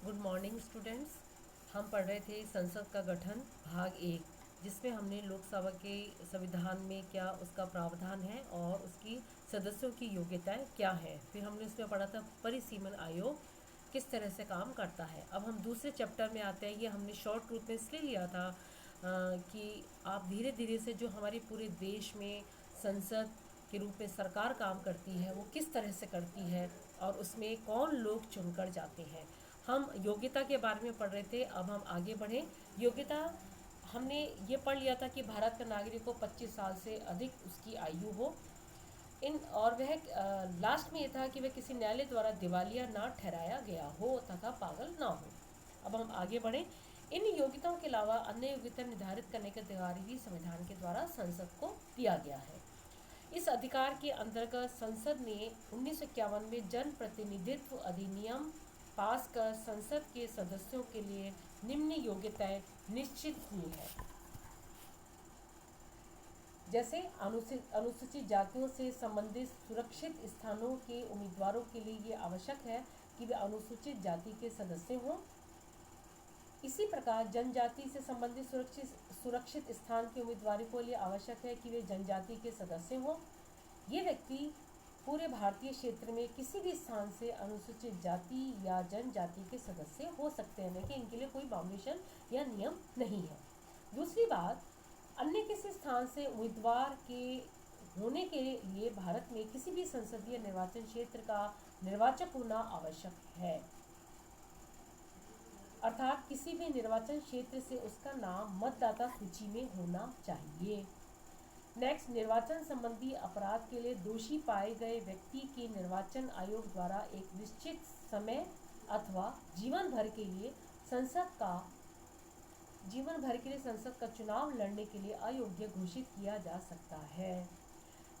Good morning students. हम पढ़ रहे थे संसद का गठन भाग 1, जिसमें हमने लोकसभा के संविधान में क्या उसका प्रावधान है और उसकी सदस्यों की योग्यताएं क्या हैं। फिर हमने उसमें पढ़ा था परिसीमन आयोग किस तरह से काम करता है। अब हम दूसरे चैप्टर में आते हैं। ये हमने शॉर्ट रूप में इसलिए लिया था कि आप धीरे धीरे से जो हमारे पूरे देश में संसद के रूप में सरकार काम करती है वो किस तरह से करती है और उसमें कौन लोग चुनकर जाते हैं। हम योग्यता के बारे में पढ़ रहे थे। अब हम आगे बढ़ें। योग्यता हमने ये पढ़ लिया था कि भारत का नागरिक को 25 साल से अधिक उसकी आयु हो इन और वह लास्ट में ये था कि वह किसी न्यायालय द्वारा दिवालिया ना ठहराया गया हो तथा पागल ना हो। अब हम आगे बढ़ें। इन योग्यताओं के अलावा अन्य योग्यता निर्धारित करने का अधिकार भी संविधान के द्वारा संसद को दिया गया है। इस अधिकार के अंतर्गत संसद ने 1951 में जन प्रतिनिधित्व अधिनियम पास कर संसद के सदस्यों के लिए निम्न योग्यताएं निश्चित की है। जैसे अनुसूचित जातियों से संबंधित सुरक्षित स्थानों के उम्मीदवारों के लिए ये आवश्यक है कि वे अनुसूचित जाति के सदस्य हों। इसी प्रकार जनजाति से संबंधित सुरक्षित स्थान के उम्मीदवारों के लिए आवश्यक है कि वे जनजाति के सदस्य हों। ये व्यक्ति पूरे भारतीय क्षेत्र में किसी भी स्थान से अनुसूचित जाति या जनजाति के सदस्य हो सकते हैं, लेकिन इनके लिए कोई बाउंडेशन या नियम नहीं है। दूसरी बात, अन्य किसी स्थान से उम्मीदवार के होने के लिए भारत में किसी भी संसदीय निर्वाचन क्षेत्र का निर्वाचक होना आवश्यक है, अर्थात किसी भी निर्वाचन क्षेत्र से उसका नाम मतदाता सूची में होना चाहिए। नेक्स्ट, निर्वाचन संबंधी अपराध के लिए दोषी पाए गए व्यक्ति के निर्वाचन आयोग द्वारा एक निश्चित समय अथवा जीवन भर के लिए संसद का चुनाव लड़ने के लिए अयोग्य घोषित किया जा सकता है।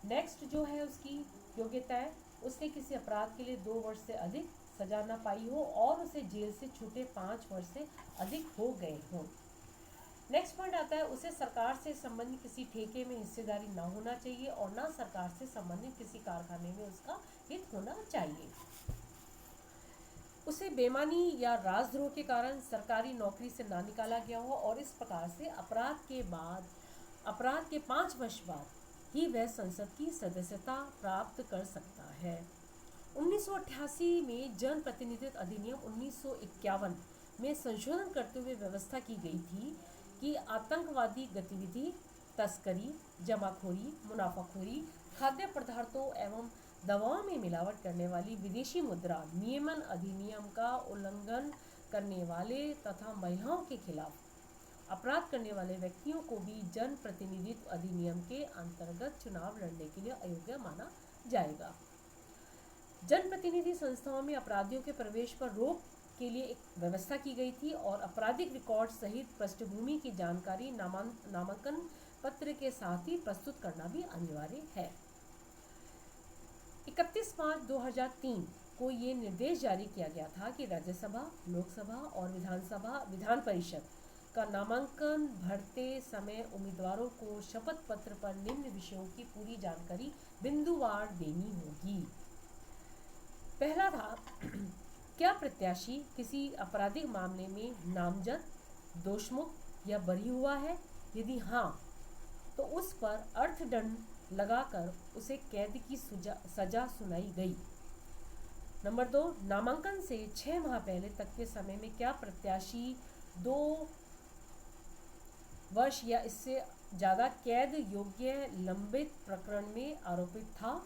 नेक्स्ट जो है उसकी योग्यता है, उसने किसी अपराध के लिए 2 वर्ष से अधिक सजा न पाई हो और उसे जेल से छूटे 5 वर्ष से अधिक हो गए हों। नेक्स्ट पॉइंट आता है, उसे सरकार से संबंधित किसी ठेके में हिस्सेदारी ना होना चाहिए और ना सरकार से संबंधित किसी कारखाने में उसका हित होना चाहिए। उसे बेईमानी या राजद्रोह के कारण सरकारी नौकरी से ना निकाला गया हो और इस प्रकार से अपराध के 5 वर्ष बाद ही वह संसद की सदस्यता प्राप्त कर सकता है। 1988 में जन प्रतिनिधित्व अधिनियम 1951 में संशोधन करते हुए व्यवस्था की गई थी कि आतंकवादी गतिविधि, तस्करी, जमाखोरी, मुनाफाखोरी, खाद्य पदार्थों एवं दवाओं में मिलावट करने वाली विदेशी मुद्रा नियमन अधिनियम का उल्लंघन करने वाले तथा महिलाओं के खिलाफ अपराध करने वाले व्यक्तियों को भी जन प्रतिनिधित्व अधिनियम के अंतर्गत चुनाव लड़ने के लिए अयोग्य माना जाएगा। जनप्रतिनिधि संस्थाओं में अपराधियों के प्रवेश पर रोक के लिए एक व्यवस्था की गई थी और आपराधिक रिकॉर्ड सहित पृष्ठभूमि की जानकारी नामांकन पत्र के साथ ही प्रस्तुत करना भी अनिवार्य है। 31 मार्च 2003 को ये निर्देश जारी किया गया था कि राज्यसभा, लोकसभा और विधान परिषद का नामांकन भरते समय उम्मीदवारों को शपथ पत्र पर निम्न विषयों की पूरी जानकारी बिंदुवार देनी होगी। पहला था, क्या प्रत्याशी किसी आपराधिक मामले में नामजद, दोषमुक्त या बरी हुआ है? यदि हाँ, तो उस पर अर्थदंड लगाकर उसे कैद की सजा सुनाई गई। नंबर 2, नामांकन से 6 माह पहले तक के समय में क्या प्रत्याशी 2 वर्ष या इससे ज़्यादा कैद योग्य लंबित प्रकरण में आरोपित था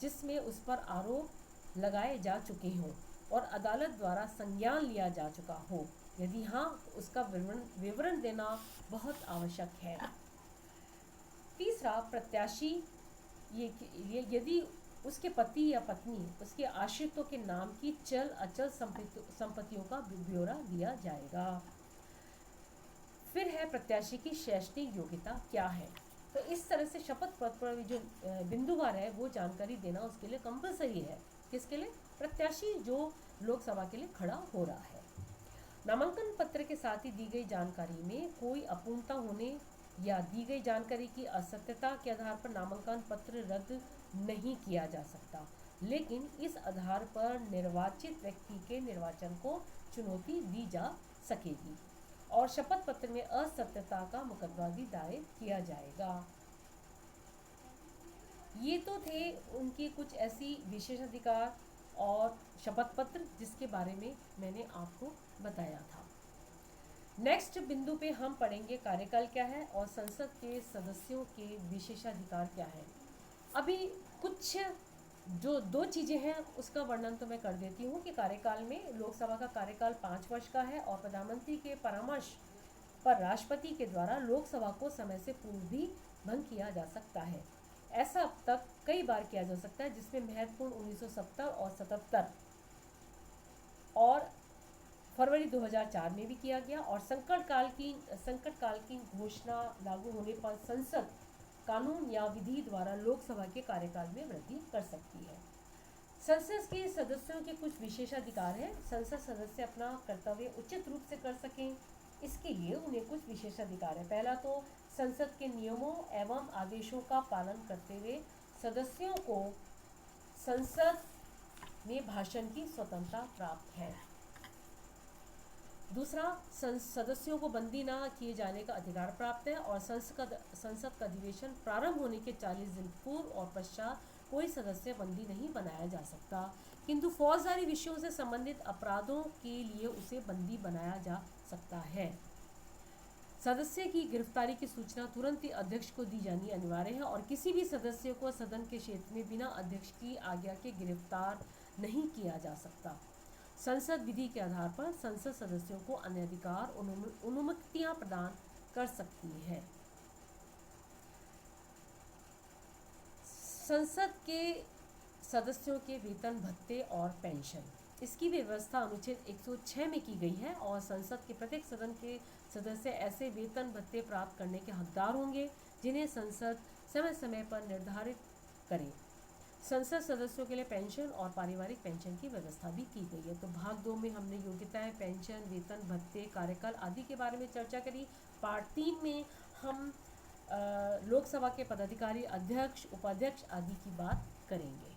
जिसमें उस पर आरोप लगाए जा चुके हों और अदालत द्वारा संज्ञान लिया जा चुका हो? यदि हाँ, तो उसका विवरण देना बहुत आवश्यक है। तीसरा, प्रत्याशी यदि उसके पति या पत्नी उसके आश्रितों के नाम की चल अचल संपत्तियों का ब्यौरा दिया जाएगा। फिर है, प्रत्याशी की शैक्षणिक योग्यता क्या है? तो इस तरह से शपथ पत्र पर जो बिंदुवार है वो जानकारी देना उसके लिए कंपलसरी है। किसके लिए? प्रत्याशी जो लोकसभा के लिए खड़ा हो रहा है। नामांकन पत्र के साथ ही दी गई जानकारी में कोई अपूर्णता होने या दी गई जानकारी की असत्यता के आधार पर नामांकन पत्र रद्द नहीं किया जा सकता। लेकिन इस आधार पर निर्वाचित व्यक्ति के निर्वाचन को चुनौती दी जा सकेगी और शपथ पत्र में असत्यता का मुकदमा भी दायर किया जाएगा। ये तो थे उनके कुछ ऐसी विशेषाधिकार और शपथ पत्र जिसके बारे में मैंने आपको बताया था। नेक्स्ट बिंदु पे हम पढ़ेंगे कार्यकाल क्या है और संसद के सदस्यों के विशेषाधिकार क्या है। अभी कुछ जो दो चीज़ें हैं उसका वर्णन तो मैं कर देती हूँ कि कार्यकाल में लोकसभा का कार्यकाल 5 वर्ष का है और प्रधानमंत्री के परामर्श पर राष्ट्रपति के द्वारा लोकसभा को समय से पूर्व भी भंग किया जा सकता है। ऐसा अब तक कई बार किया जा सकता है, जिसमें महत्वपूर्ण 1970 और 77 और फरवरी 2004 में भी किया गया। और संकट काल की घोषणा लागू होने पर संसद कानून या विधि द्वारा लोकसभा के कार्यकाल में वृद्धि कर सकती है। संसद के सदस्यों के कुछ विशेषाधिकार हैं। संसद सदस्य अपना कर्तव्य उचित रूप से कर सकें, इसके लिए उन्हें कुछ विशेषाधिकार है। पहला तो संसद के नियमों एवं आदेशों का पालन करते हुए सदस्यों को संसद में भाषण की स्वतंत्रता प्राप्त है। दूसरा, सदस्यों को बंदी न किए जाने का अधिकार प्राप्त है और संसद का अधिवेशन प्रारंभ होने के 40 दिन पूर्व और पश्चात कोई सदस्य बंदी नहीं बनाया जा सकता, किंतु फौजदारी विषयों से संबंधित अपराधों के लिए उसे बंदी बनाया जा सकता है। सदस्य की गिरफ्तारी की सूचना तुरंत ही अध्यक्ष को दी जानी अनिवार्य है और किसी भी सदस्य को सदन के क्षेत्र में बिना अध्यक्ष की आज्ञा के गिरफ्तार नहीं किया जा सकता। संसद विधि के आधार पर संसद सदस्यों को अन्य अधिकार अनुमतियां प्रदान कर सकती है। संसद के सदस्यों के वेतन भत्ते और पेंशन, इसकी व्यवस्था अनुच्छेद 106 में की गई है और संसद के प्रत्येक सदन के सदस्य ऐसे वेतन भत्ते प्राप्त करने के हकदार होंगे जिन्हें संसद समय समय पर निर्धारित करे। संसद सदस्यों के लिए पेंशन और पारिवारिक पेंशन की व्यवस्था भी की गई है। तो भाग 2 में हमने योग्यताएं, पेंशन, वेतन भत्ते, कार्यकाल आदि के बारे में चर्चा करी। पार्ट 3 में हम लोकसभा के पदाधिकारी, अध्यक्ष, उपाध्यक्ष आदि की बात करेंगे।